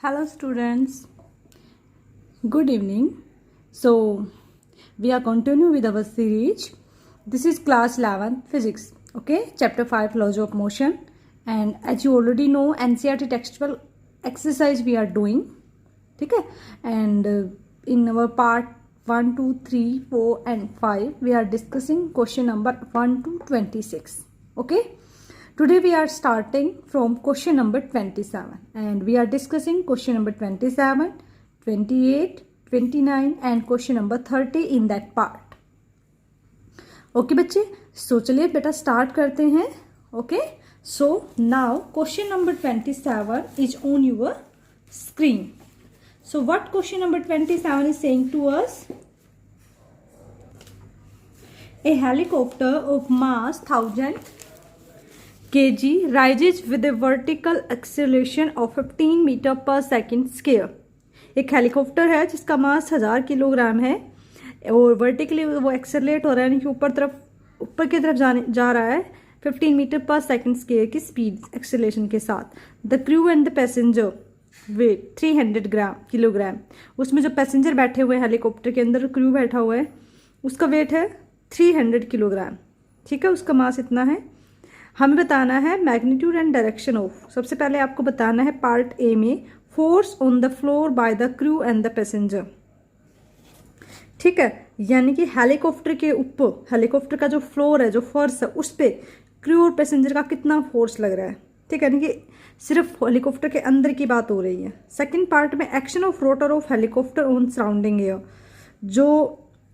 Hello students, good evening. So we are continuing with our series. This is class 11 physics, okay, chapter 5 laws of motion, and as you already know NCERT textual exercise we are doing, okay, and in our part 1, 2, 3, 4 and 5 we are discussing question number 1 to 26, okay. Today we are starting from question number 27 and we are discussing question number 27, 28, 29 and question number 30 in that part. Okay बच्चे, so चलिए बेटा start करते हैं. Okay, so now question number 27 is on your screen. So what question number 27 is saying to us? A helicopter of mass 1000 kg rises with a vertical acceleration of 15 metre per second square. एक helicopter है जिसका मास 1000 kilogram है और vertically वो accelerate हो रहा है, यानी कि ऊपर की तरफ जा रहा है 15 मीटर पर सेकेंड स्क्वायर की स्पीड एक्सेलरेशन के साथ. The crew and the passenger weight 300 kilogram. उसमें जो पैसेंजर बैठे हुए हैं हेलीकॉप्टर के अंदर, क्रू बैठा हुआ है, उसका वेट है 300 किलोग्राम. ठीक है, उसका मास इतना है. हमें बताना है मैग्नीट्यूड एंड डायरेक्शन ऑफ. सबसे पहले आपको बताना है पार्ट ए में force on the floor by the crew and the passenger. ठीक है, यानी कि हेलीकॉप्टर के ऊपर, हेलीकॉप्टर का जो फ्लोर है, जो फर्श है, उस पे क्रू और पैसेंजर का कितना फोर्स लग रहा है. ठीक है, यानी कि सिर्फ हेलीकॉप्टर के अंदर की बात हो रही है. सेकेंड पार्ट में action of rotor of helicopter on surrounding air. जो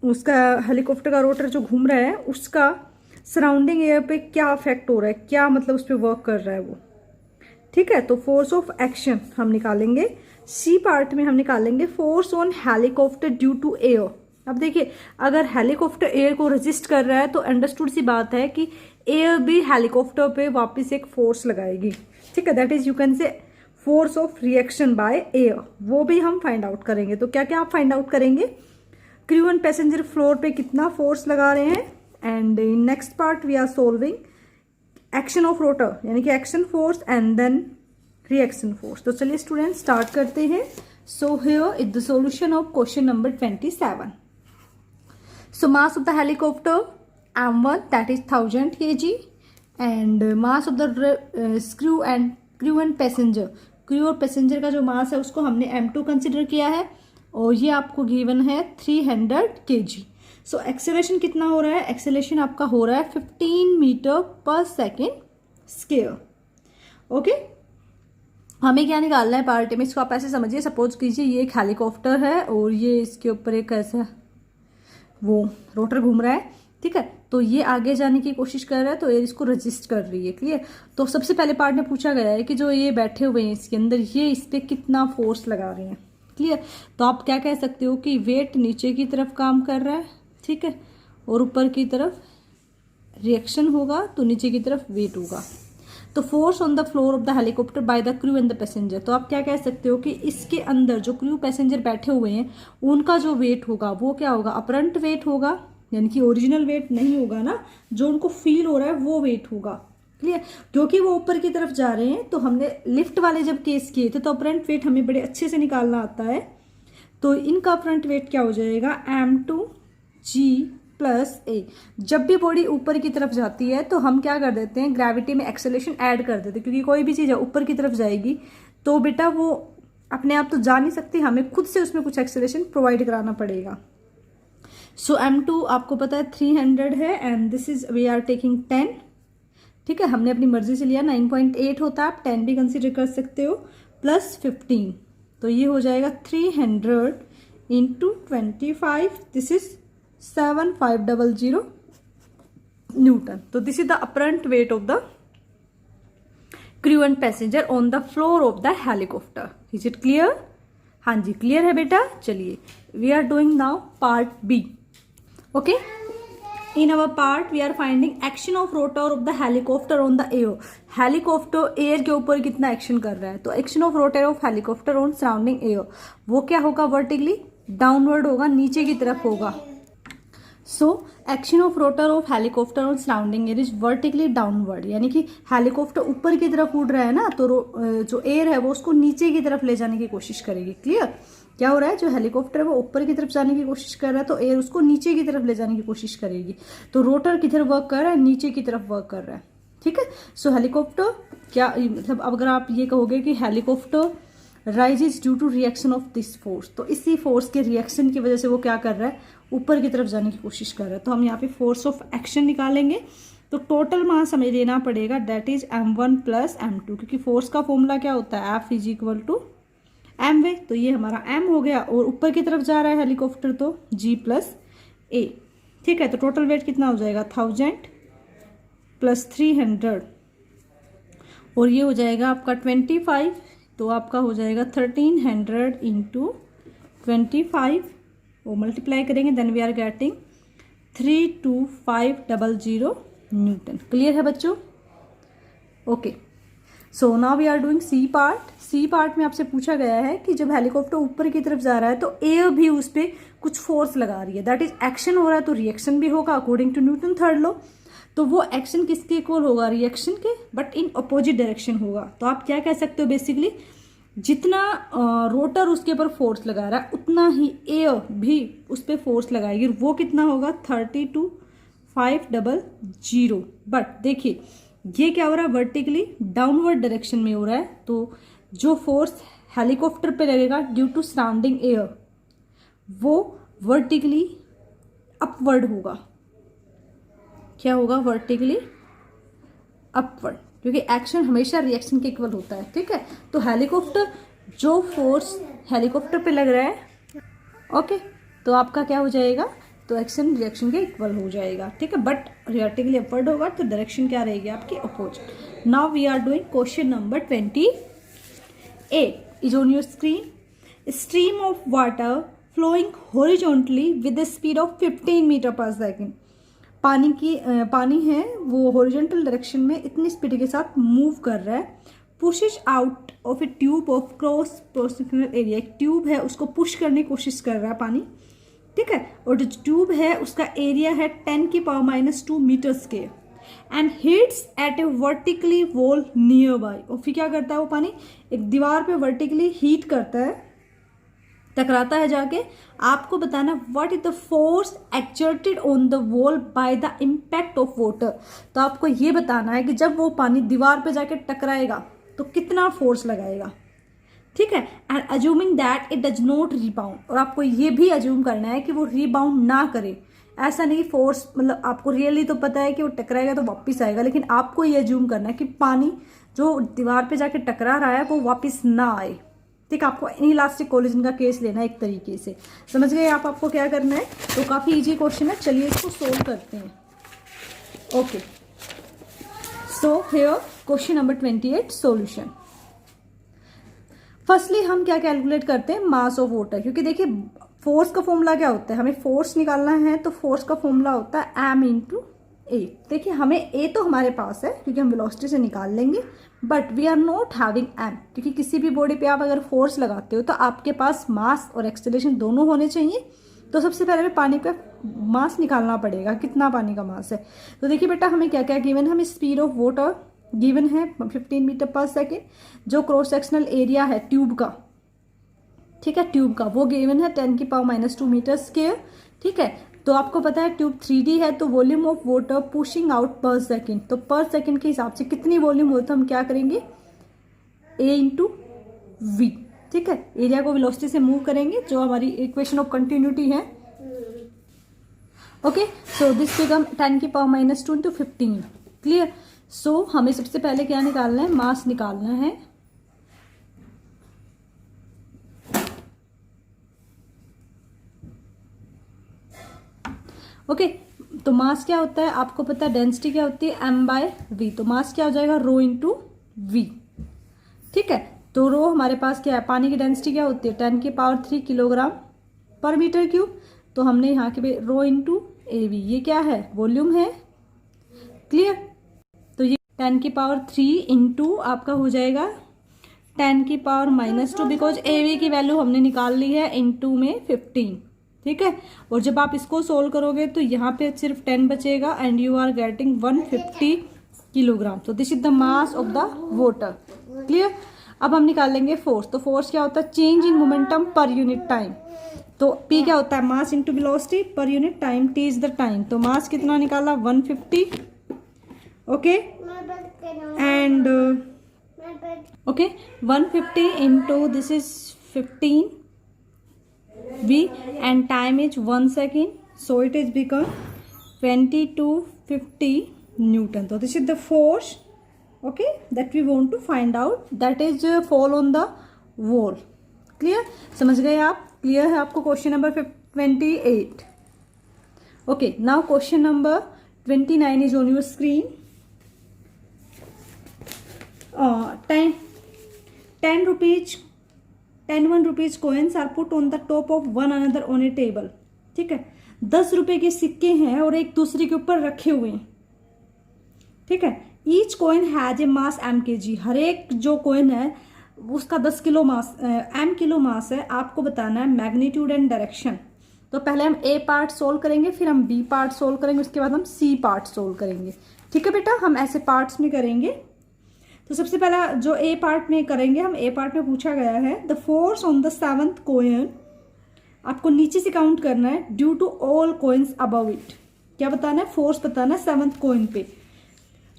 उसका हेलीकॉप्टर का रोटर जो घूम रहा है उसका सराउंडिंग एयर पे क्या अफेक्ट हो रहा है, क्या मतलब उस पर वर्क कर रहा है वो. ठीक है, तो फोर्स ऑफ एक्शन हम निकालेंगे. सी पार्ट में हम निकालेंगे force on helicopter due to air. अब देखिए, अगर हेलीकॉप्टर एयर को रेजिस्ट कर रहा है तो अंडरस्टूड सी बात है कि एयर भी हेलीकॉप्टर पे वापस एक फोर्स लगाएगी. ठीक है, that is you can say force of reaction by air. वो भी हम फाइंड आउट करेंगे. तो क्या क्या आप फाइंड आउट करेंगे? क्रू एंड पैसेंजर फ्लोर पे कितना फोर्स लगा रहे हैं, and in next part we are solving action of rotor, यानी कि action force and then reaction force. तो चलिए स्टूडेंट स्टार्ट करते हैं. So here is the solution of question number 27. So mass of the helicopter M1 that is 1000 kg and mass of the crew and passenger. crew और passenger का जो मास है उसको हमने M2 कंसिडर किया है और ये आपको गिवन है 300 kg. सो एक्सेलरेशन कितना हो रहा है? एक्सेलरेशन आपका हो रहा है 15 metre per second square. Okay, हमें क्या निकालना है पार्ट में? इसको आप ऐसे समझिए, सपोज कीजिए ये एक हेलीकॉप्टर है और ये इसके ऊपर एक ऐसा वो रोटर घूम रहा है. ठीक है, तो ये आगे जाने की कोशिश कर रहा है तो ये इसको रजिस्ट कर रही है. क्लियर? तो सबसे पहले पार्ट में पूछा गया है कि जो ये बैठे हुए हैं इसके अंदर, ये इस पर कितना फोर्स लगा रहे हैं. क्लियर? तो आप क्या कह सकते हो कि वेट नीचे की तरफ काम कर रहा है. ठीक है, और ऊपर की तरफ रिएक्शन होगा तो नीचे की तरफ वेट होगा. तो force on the floor of the helicopter by the crew and the passenger. तो आप क्या कह सकते हो कि इसके अंदर जो क्रू पैसेंजर बैठे हुए हैं उनका जो वेट होगा वो क्या होगा? अपरंट वेट होगा, यानी कि ओरिजिनल वेट नहीं होगा ना, जो उनको फील हो रहा है वो वेट होगा. क्लियर? क्योंकि वो ऊपर की तरफ जा रहे हैं. तो हमने लिफ्ट वाले जब केस किए थे तो अपरंट वेट हमें बड़े अच्छे से निकालना आता है. तो इनका अपरंट वेट क्या हो जाएगा? M2 G प्लस ए. जब भी बॉडी ऊपर की तरफ जाती है तो हम क्या कर देते हैं? ग्रेविटी में एक्सेलरेशन ऐड कर देते हैं, क्योंकि कोई भी चीज़ ऊपर की तरफ जाएगी तो बेटा वो अपने आप तो जा नहीं सकती, हमें खुद से उसमें कुछ एक्सेलरेशन प्रोवाइड कराना पड़ेगा. सो M2 आपको पता है 300 है and this is we are taking 10. ठीक है, हमने अपनी मर्जी से लिया. 9.8 होता है, आप 10 भी कंसिडर कर सकते हो, प्लस 15. तो ये हो जाएगा 300 इंटू 25. This is 7500 newton. तो this is the apparent weight of the crew and passenger on the floor of the helicopter. Is it clear? हाँ जी, क्लियर है बेटा. चलिए, we are doing now part B. Okay, in our part we are finding action of rotor of the helicopter on the air. Helicopter air के ऊपर कितना action कर रहा है? तो action of rotor of helicopter on surrounding air वो क्या होगा? वर्टिकली डाउनवर्ड होगा, नीचे की तरफ होगा. So action of rotor of helicopter on surrounding air is vertically downward, यानी कि हेलीकॉप्टर ऊपर की तरफ उड़ रहा है ना, तो जो एयर है वो उसको नीचे की तरफ ले जाने की कोशिश करेगी। क्लियर? क्या हो रहा है, जो हेलीकॉप्टर है वो ऊपर की तरफ जाने की कोशिश कर रहा है, तो एयर उसको नीचे की तरफ ले जाने की कोशिश करेगी। तो रोटर किधर वर्क कर रहा है, नीचे की तरफ वर्क कर रहा है। ठीक है, सो हेलीकॉप्टर क्या मतलब, अब अगर आप ये कहोगे कि helicopter rises due to reaction of this force, तो इसी फोर्स के रिएक्शन की वजह से वो क्या कर रहा है, ऊपर की तरफ जाने की कोशिश कर रहा है। तो हम यहाँ पे फोर्स ऑफ एक्शन निकालेंगे, तो टोटल मास हमें लेना पड़ेगा that is m1 plus m2, क्योंकि फोर्स का फॉर्मूला क्या होता है, F is equal to m वे, तो ये हमारा m हो गया, और ऊपर की तरफ जा रहा है हेलीकॉप्टर तो g प्लस a। ठीक है, तो टोटल वेट कितना हो जाएगा 1000 प्लस 300, और ये हो जाएगा आपका 25, तो आपका हो जाएगा 1300 इंटू 25, वो मल्टीप्लाई करेंगे, then we are getting 32500 newton. Clear है बच्चों? Okay, so now we are doing C part. C part में आपसे पूछा गया है कि जब हेलीकॉप्टर ऊपर की तरफ जा रहा है तो एयर भी उस पर कुछ फोर्स लगा रही है, दैट इज एक्शन हो रहा है, तो रिएक्शन भी होगा according to Newton third law. तो वो एक्शन किसके इक्वल होगा, रिएक्शन के, बट इन अपोजिट डायरेक्शन होगा। तो आप क्या कह सकते हो, बेसिकली जितना रोटर उसके ऊपर फोर्स लगा रहा है उतना ही एयर भी उस पर फोर्स लगाएगी, वो कितना होगा 32500। बट देखिए ये क्या हो रहा है, वर्टिकली डाउनवर्ड डायरेक्शन में हो रहा है, तो जो फोर्स हेलीकॉप्टर पे लगेगा ड्यू टू सराउंडिंग एयर वो वर्टिकली अपवर्ड होगा। क्या होगा, वर्टिकली अपवर्ड, क्योंकि एक्शन हमेशा रिएक्शन के इक्वल होता है। ठीक है, तो हेलीकॉप्टर जो फोर्स हेलीकॉप्टर पे लग रहा है, ओके, तो आपका क्या हो जाएगा, तो एक्शन रिएक्शन के इक्वल हो जाएगा। ठीक है, बट वर्टिकली अपवर्ड होगा तो डायरेक्शन क्या रहेगी आपकी, opposite. Now we are doing question number 28 is on your screen. Stream of water flowing horizontally with the speed of 15 metre per second. पानी है वो हॉरिजॉन्टल डायरेक्शन में इतनी स्पीड के साथ मूव कर रहा है, pushes out of A tube of cross sectional area. एक ट्यूब है उसको पुश करने की कोशिश कर रहा है पानी। ठीक है, और जो ट्यूब है उसका एरिया है 10⁻⁻² metre square and hits at a vertically wall nearby. और फिर क्या करता है वो पानी, एक दीवार पे वर्टिकली हीट करता है, टकराता है जाके। आपको बताना what is the force exerted on the wall by the impact of water. तो आपको ये बताना है कि जब वो पानी दीवार पे जाके टकराएगा तो कितना फोर्स लगाएगा। ठीक है, and assuming that it does not rebound, और आपको ये भी अज्यूम करना है कि वो रीबाउंड ना करे। ऐसा नहीं फोर्स, मतलब आपको रियली तो पता है कि वो टकराएगा तो वापस आएगा, लेकिन आपको ये अज्यूम करना है कि पानी जो दीवार पे जाके टकरा रहा है वो वापस ना आए। ठीक, आपको इनइलास्टिक कोलिजन का केस लेना है एक तरीके से। समझ गए आप, आपको क्या करना है। तो काफी इजी क्वेश्चन है, चलिए इसको सोल्व करते हैं। Okay, so here question number 28 solution. Firstly हम क्या कैलकुलेट करते हैं, मास ऑफ वाटर, क्योंकि देखिए फोर्स का फॉर्मूला क्या होता है, हमें फोर्स निकालना है तो फोर्स का फॉर्मूला होता है m इंटू ए। देखिए हमें ए तो हमारे पास है क्योंकि हम वेलोसिटी से निकाल लेंगे, but we are not having M, क्योंकि किसी भी बॉडी पे आप अगर फोर्स लगाते हो तो आपके पास मास और एक्सेलरेशन दोनों होने चाहिए। तो सबसे पहले हमें पानी का मास निकालना पड़ेगा, कितना पानी का मास है। तो देखिए बेटा हमें क्या क्या गिवन है, हमें स्पीड ऑफ वाटर गिवन है 15 मीटर पर सेकेंड, जो क्रॉस सेक्शनल एरिया है ट्यूब का, ठीक है, ट्यूब का वो गिवन है 10⁻⁻² मीटर स्क्वायर। ठीक है, तो आपको पता है ट्यूब 3D है, तो volume of water pushing out पर सेकेंड, तो पर सेकेंड के हिसाब से कितनी वॉल्यूम होता है हम क्या करेंगे, A इंटू वी। ठीक है, एरिया को वेलोसिटी से मूव करेंगे, जो हमारी इक्वेशन ऑफ कंटिन्यूटी है। Okay, so this become 10⁻⁻² into 15। Clear. So हमें सबसे पहले क्या निकालना है, मास निकालना है। ओके, तो मास क्या होता है आपको पता है, डेंसिटी क्या होती है m/v, तो मास क्या हो जाएगा रो इंटू वी। ठीक है, तो रो हमारे पास क्या है, पानी की डेंसिटी क्या होती है 10⁻³ किलोग्राम पर मीटर क्यूब, तो हमने यहाँ के रो इंटू AV, ये क्या है वॉल्यूम है। क्लियर, तो ये 10⁻³ इंटू आपका हो जाएगा 10⁻⁻², बिकॉज AV की वैल्यू हमने निकाल ली है इंटू में 15। ठीक है। और जब आप इसको सोल्व करोगे तो यहाँ पे सिर्फ 10 बचेगा and you are getting 150 kilogram. तो this is the mass of the water. Clear. अब हम निकालेंगे फोर्स। तो फोर्स क्या होता है? Change in momentum per unit time. तो P क्या होता है? Mass into velocity per unit time, T is the time. तो मास कितना निकाला? 150। Okay and okay 150 into this is 15 V and time is 1 second, so it is become 20 to 50 Newton. So this is the force, okay, that we want to find out, that is fall on the wall. Clear? समझ गए आप? Clear है आपको question number 28? Okay, now question number 29 is on your screen. 10 rupees 1 rupees coins are put on the top of one another on a table. ठीक है, 10 रुपए के सिक्के हैं और एक दूसरे के ऊपर रखे हुए हैं। ठीक है, each coin has a mass mkg। हर एक जो कॉइन है उसका 10 किलो मास m किलो मास है। आपको बताना है मैग्नीट्यूड एंड डायरेक्शन। तो पहले हम A पार्ट सोल्व करेंगे, फिर हम B पार्ट सोल्व करेंगे, उसके बाद हम C पार्ट सोल्व करेंगे। ठीक है बेटा, हम ऐसे पार्ट्स में करेंगे। तो सबसे पहला जो A पार्ट में करेंगे हम, A पार्ट में पूछा गया है the force on the 7th coin. आपको नीचे से काउंट करना है due to all coins above it. क्या बताना है? फोर्स बताना है 7th कॉइन पे।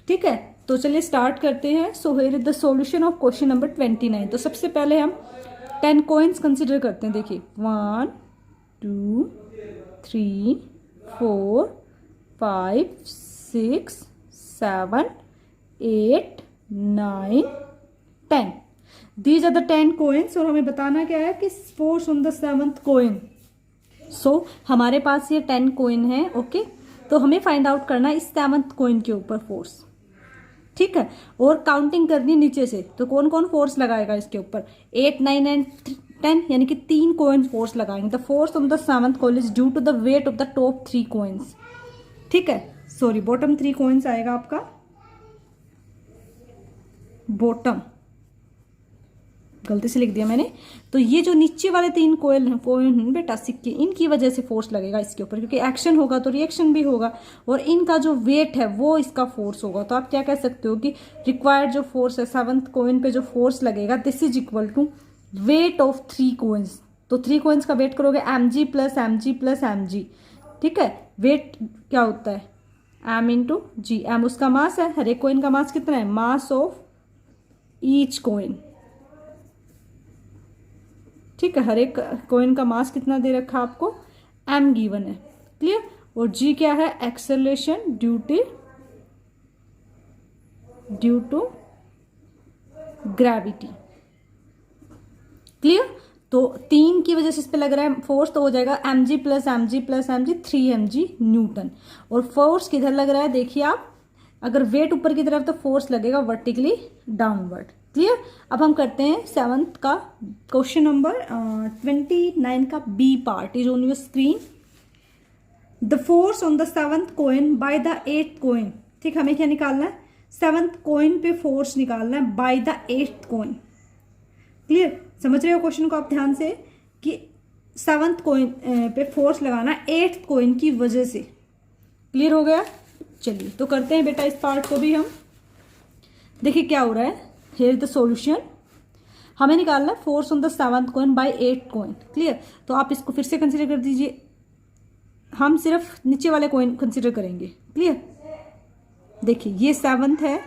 ठीक है, तो चलिए स्टार्ट करते हैं। So here is the solution of question number 29। तो सबसे पहले हम 10 कॉइन्स कंसिडर करते हैं। देखिए 1 2 3 4 5 6 7 8 9 10। These are the 10 coins. और हमें बताना क्या है कि force on the 7th coin. So हमारे पास ये 10 कॉइन है। ओके, तो हमें फाइंड आउट करना है इस 7th कॉइन के ऊपर फोर्स। ठीक है, और काउंटिंग करनी नीचे से। तो कौन कौन फोर्स लगाएगा इसके ऊपर? 8 9 एंड 10, यानी कि 3 कॉइन्स फोर्स लगाएंगे। The force on the 7th coin is due to the weight of the top 3 coins. ठीक है, सॉरी बॉटम 3 कॉइन्स आएगा आपका, बॉटम गलती से लिख दिया मैंने। तो ये जो नीचे वाले 3 कॉइन बेटा सिक्के, इनकी वजह से फोर्स लगेगा इसके ऊपर, क्योंकि एक्शन होगा तो रिएक्शन भी होगा और इनका जो वेट है वो इसका फोर्स होगा। तो आप क्या कह सकते हो कि रिक्वायर्ड जो फोर्स है 7th कॉइन पे जो फोर्स लगेगा this is equal to weight of 3 coins. तो 3 कॉइन्स का वेट करोगे mg plus mg plus mg। ठीक है, वेट क्या होता है? m इंटू जी। m उसका मास है। हर एक कॉइन का मास कितना है? Mass of each coin. ठीक है, हर एक कॉइन का मास कितना दे रखा आपको? m गिवन है। क्लियर। और g क्या है? Acceleration due to gravity. Clear. तो 3 की वजह से इस पे लग रहा है फोर्स, तो हो जाएगा mg plus mg plus mg 3 mg Newton. और फोर्स किधर लग रहा है? देखिए आप, अगर वेट ऊपर की तरफ तो फोर्स लगेगा वर्टिकली डाउनवर्ड। क्लियर। अब हम करते हैं 7th का क्वेश्चन नंबर 29 का B part is on your screen. The force on the 7th coin by the 8th coin. ठीक, हमें क्या निकालना है? 7th कॉइन पे फोर्स निकालना है by the 8th coin. Clear, समझ रहे हो क्वेश्चन को आप ध्यान से कि 7th कॉइन पे फोर्स लगाना 8th कॉइन की वजह से। क्लियर हो गया? चलिए तो करते हैं बेटा इस पार्ट को भी हम। देखिए क्या हो रहा है, हियर द सॉल्यूशन। हमें निकालना है force on the 7th coin by 8th coin. Clear, तो आप इसको फिर से कंसीडर कर दीजिए। हम सिर्फ नीचे वाले कॉइन कंसीडर करेंगे। क्लियर, देखिए ये 7th है,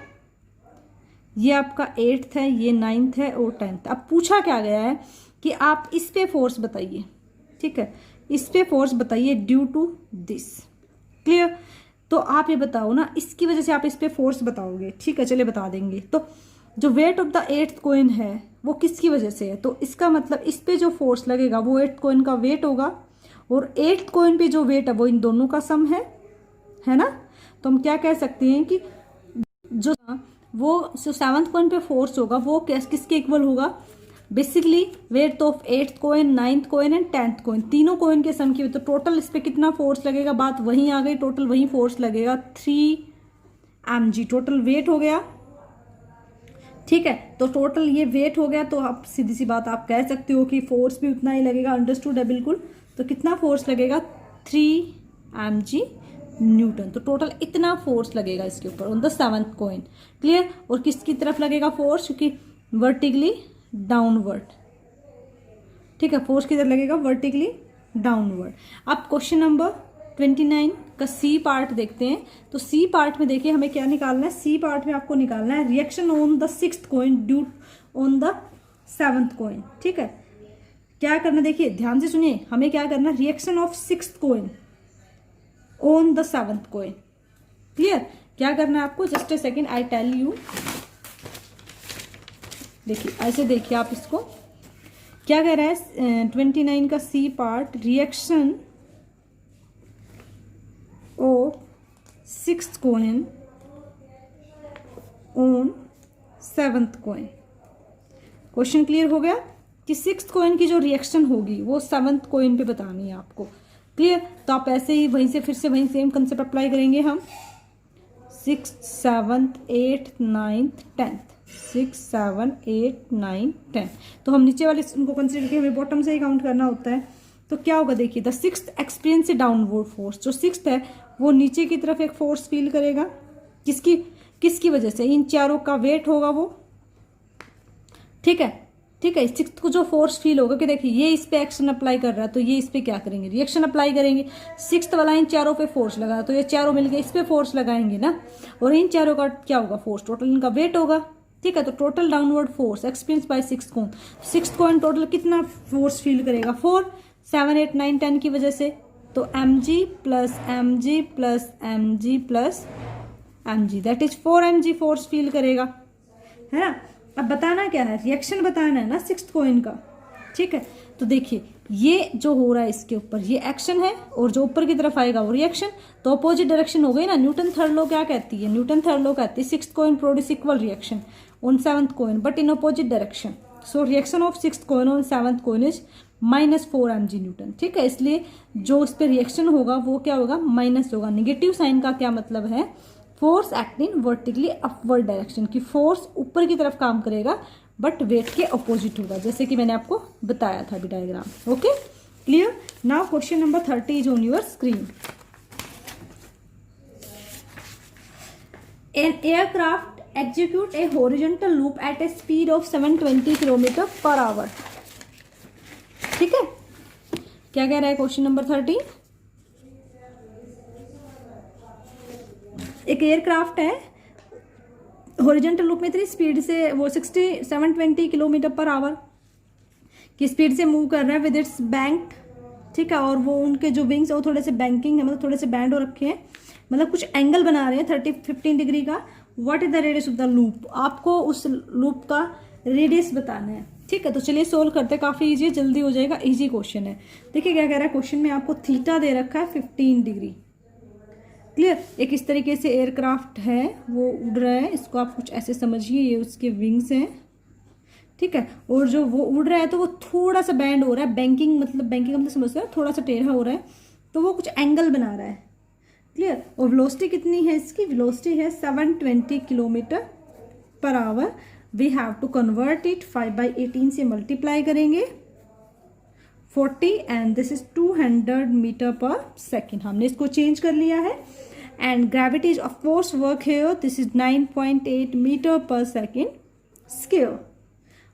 ये आपका 8th है, ये 9th है और 10th। अब पूछा क्या गया है कि आप इस पे फोर्स बताइए। ठीक है, इस पे फोर्स बताइए ड्यू टू दिस। क्लियर, तो आप ये बताओ ना, इसकी वजह से आप इस पे फोर्स बताओगे। ठीक है, चलिए बता देंगे। तो जो wait of the 8th coin है वो किसकी वजह से है? तो इसका मतलब इस पे जो फोर्स लगेगा वो 8th कॉइन का वेट होगा और 8th कॉइन पे जो वेट है वो इन दोनों का सम है ना। तो हम क्या कह सकते हैं कि जो 7th कॉइन पे फोर्स होगा वो किसके इक्वल होगा? Basically weight of 8th coin, 9th coin and 10th coin, तीनों कॉइन के सम की। तो टोटल इस पे कितना फोर्स लगेगा? बात वहीं आ गई, टोटल वहीं फोर्स लगेगा 3 mg। टोटल वेट हो गया ठीक है, तो टोटल ये वेट हो गया, तो आप सीधी सी बात आप कह सकते हो कि फोर्स भी उतना ही लगेगा, अंडरस्टूड है बिल्कुल। तो कितना फोर्स लगेगा, 3 mg न्यूटन। तो टोटल इतना फोर्स लगेगा इसके ऊपर on the 7th coin. Clear. और किसकी तरफ लगेगा फोर्स, क्योंकि वर्टिकली डाउनवर्ड। ठीक है, फोर्स किधर लगेगा, वर्टिकली डाउनवर्ड। अब क्वेश्चन नंबर 29 का सी पार्ट देखते हैं। तो सी पार्ट में देखिए हमें क्या निकालना है, सी पार्ट में आपको निकालना है reaction on the 6th coin due on the 7th coin. ठीक है, क्या करना, देखिए ध्यान से सुनिए, हमें क्या करना, reaction of 6th coin on the 7th coin. Clear, क्या करना है आपको, just a second I tell you. देखिए ऐसे देखिए आप इसको, क्या कह रहा है 29 का C part, reaction of 6th coin on 7th coin. Question clear हो गया कि 6th कॉइन की जो रिएक्शन होगी वो 7th कॉइन पे बतानी है आपको। क्लियर, तो आप ऐसे ही वहीं से फिर से वहीं सेम कंसेप्ट अप्लाई करेंगे हम। 6th 7th 8th 9th 10th, 6 7 8 9 10। तो हम नीचे वाले उनको कंसिडर किए, हमें बॉटम से ही काउंट करना होता है। तो क्या होगा, देखिए the 6th experience A downward force. जो 6th है वो नीचे की तरफ एक फोर्स फील करेगा, किसकी किसकी वजह से, इन चारों का वेट होगा वो। ठीक है, ठीक है, 6th को जो फोर्स फील होगा कि देखिए ये इस पे एक्शन अप्लाई कर रहा है, तो ये इस पे क्या करेंगे, रिएक्शन अप्लाई करेंगे। 6th वाला इन चारों पे फोर्स लगा, तो ये चारों मिलके इस पे फोर्स लगाएंगे ना, और इन चारों का क्या होगा, फोर्स, टोटल इनका वेट होगा। ठीक है, तो total downward force experience by 6th coin. 6th coin total कितना फोर्स फील करेगा, 4 7 8 9 10 की वजह से। तो mg plus mg plus mg plus mg, that is 4 mg force feel करेगा, है ना। अब बताना क्या है, रिएक्शन बताना है ना 6th कॉइन का। ठीक है, तो देखिए ये जो हो रहा है इसके ऊपर ये एक्शन है, और जो ऊपर की तरफ आएगा वो रिएक्शन। तो अपोजिट डायरेक्शन हो गई ना। न्यूटन थर्ड लॉ क्या कहती है, न्यूटन थर्ड लॉ कहती है 6th coin produce equal reaction on 7th coin but in opposite direction. So reaction of 6th coin on 7th coin is -4 mg Newton. ठीक है, इसलिए जो इस पर रिएक्शन होगा वो क्या होगा, माइनस होगा। नेगेटिव साइन का क्या मतलब है, force acting vertically upward direction, की फोर्स ऊपर की तरफ काम करेगा बट वेट के अपोजिट होगा, जैसे कि मैंने आपको बताया था अभी diagram. Okay, clear. Now question number 30 is on your screen. An aircraft execute a horizontal loop at a speed of 720 kilometre per our. ठीक है, क्या कह रहा है क्वेश्चन नंबर 30। एक एयरक्राफ्ट है, हॉरिजॉन्टल लूप में इतनी स्पीड से वो 720 किलोमीटर पर आवर की स्पीड से मूव कर रहा है विद इट्स बैंक्ड। ठीक है, और वो उनके जो विंग्स है वो थोड़े से बैंकिंग है, मतलब थोड़े से बैंड हो रखे हैं, मतलब कुछ एंगल बना रहे हैं 15 डिग्री का। What is the radius of the loop, आपको उस लूप का रेडियस बताना है। ठीक है, तो चलिए सोल्व करते हैं, काफी इजी है, जल्दी हो जाएगा, इजी क्वेश्चन है। देखिए क्या कह रहा है क्वेश्चन में, आपको थीटा दे रखा है 15 डिग्री। क्लियर, एक इस तरीके से एयरक्राफ्ट है वो उड़ रहा है, इसको आप कुछ ऐसे समझिए, ये उसके विंग्स हैं। ठीक है, और जो वो उड़ रहा है तो वो थोड़ा सा बैंड हो रहा है, बैंकिंग मतलब समझते हैं, थोड़ा सा टेढ़ा हो रहा है, तो वो कुछ एंगल बना रहा है। क्लियर, और वेलोसिटी कितनी है इसकी, वेलोसिटी है 720 kilometre per hour. We have to convert it 5/18 से मल्टीप्लाई करेंगे 40 and this is 200 metre per second. हमने इसको चेंज कर लिया है। And gravity of force work here, this is 9.8 metre per second square.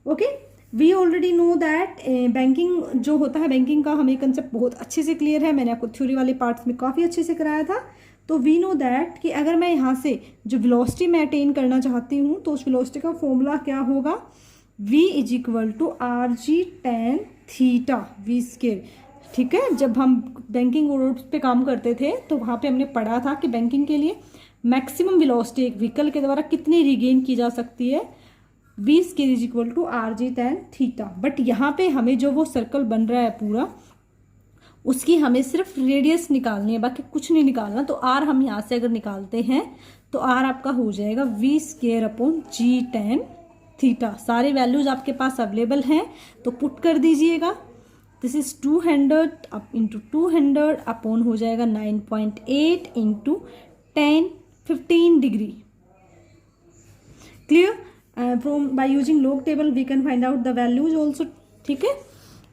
Okay, we already know that banking जो होता है, बैंकिंग का हमें कंसेप्ट बहुत अच्छे से क्लियर है, मैंने आपको थ्योरी वाले पार्ट्स में काफ़ी अच्छे से कराया था। तो वी नो दैट कि अगर मैं यहाँ से जो वेलोसिटी मैं अटेन करना चाहती हूँ तो उस वेलोसिटी का फॉर्मूला क्या होगा, v is equal to RG tan theta v square. ठीक है, जब हम बैंकिंग रोड्स पे काम करते थे तो वहाँ पे हमने पढ़ा था कि बैंकिंग के लिए मैक्सिमम वेलोसिटी एक व्हीकल के द्वारा कितनी रिगेन की जा सकती है, v square is equal to RG tan theta. But यहाँ पे हमें जो वो सर्कल बन रहा है पूरा, उसकी हमें सिर्फ रेडियस निकालनी है, बाकी कुछ नहीं निकालना। तो r हम यहाँ से अगर निकालते हैं तो r आपका हो जाएगा v square upon g tan theta. सारे वैल्यूज आपके पास अवेलेबल हैं तो पुट कर दीजिएगा। दिस इज 200 इंटू 200 अपॉन हो जाएगा 9.8 into 10 15 degree. Clear, from by using log table we can find out the values also, ठीक है।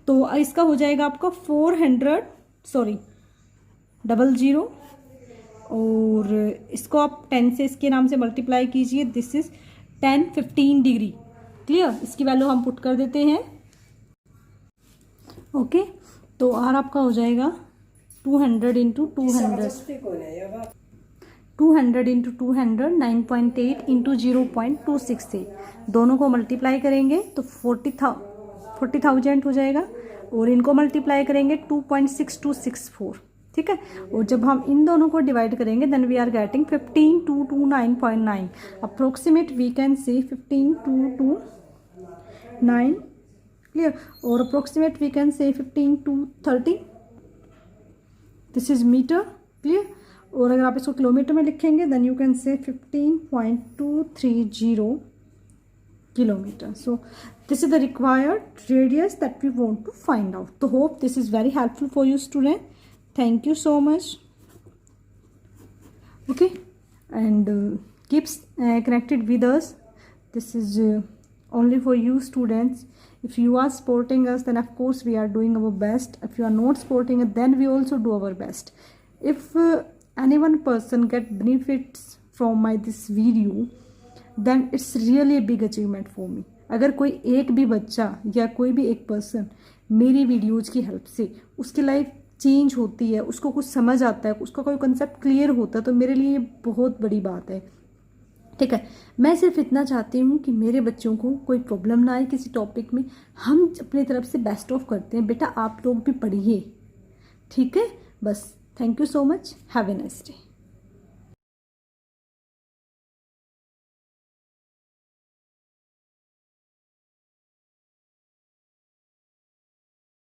तो इसका हो जाएगा आपका 00, और इसको आप 10 से इसके नाम से मल्टीप्लाई कीजिए, दिस इज 10-15 डिग्री। क्लियर, इसकी वैल्यू हम पुट कर देते हैं। ओके, तो आर आपका हो जाएगा 200 इंटू 200, 200 इंटू 200, 9.8 इंटू 0.268, दोनों को मल्टीप्लाई करेंगे तो 40,000 हो जाएगा, और इनको मल्टीप्लाई करेंगे 2.6264, ठीक है। और जब हम इन दोनों को डिवाइड करेंगे then we are getting 15,229.9, approximate we can say 15,229, clear, और अप्रोक्सीमेट वी कैन से 15,230, दिस इज मीटर, क्लियर। और अगर आप इसको किलोमीटर में लिखेंगे then you can say 15.230 kilometer. So this is the required radius that we want to find out. So hope this is very helpful for you student. Thank you so much. Okay, and keep connected with us. This is only for you students. If you are supporting us then of course we are doing our best. If you are not supporting us then we also do our best. If any one person get benefits from my this video then it's really a big achievement for me. अगर कोई एक भी बच्चा या कोई भी एक person मेरी वीडियोज़ की हेल्प से उसकी लाइफ चेंज होती है, उसको कुछ समझ आता है, उसका कोई कंसेप्ट क्लियर होता है, तो मेरे लिए बहुत बड़ी बात है, ठीक है। मैं सिर्फ इतना चाहती हूँ कि मेरे बच्चों को कोई प्रॉब्लम ना आए किसी टॉपिक में, हम अपनी तरफ से बेस्ट ऑफ करते हैं। बेटा आप लोग भी पढ़िए, ठीक है। बस thank you so much, have a nice day.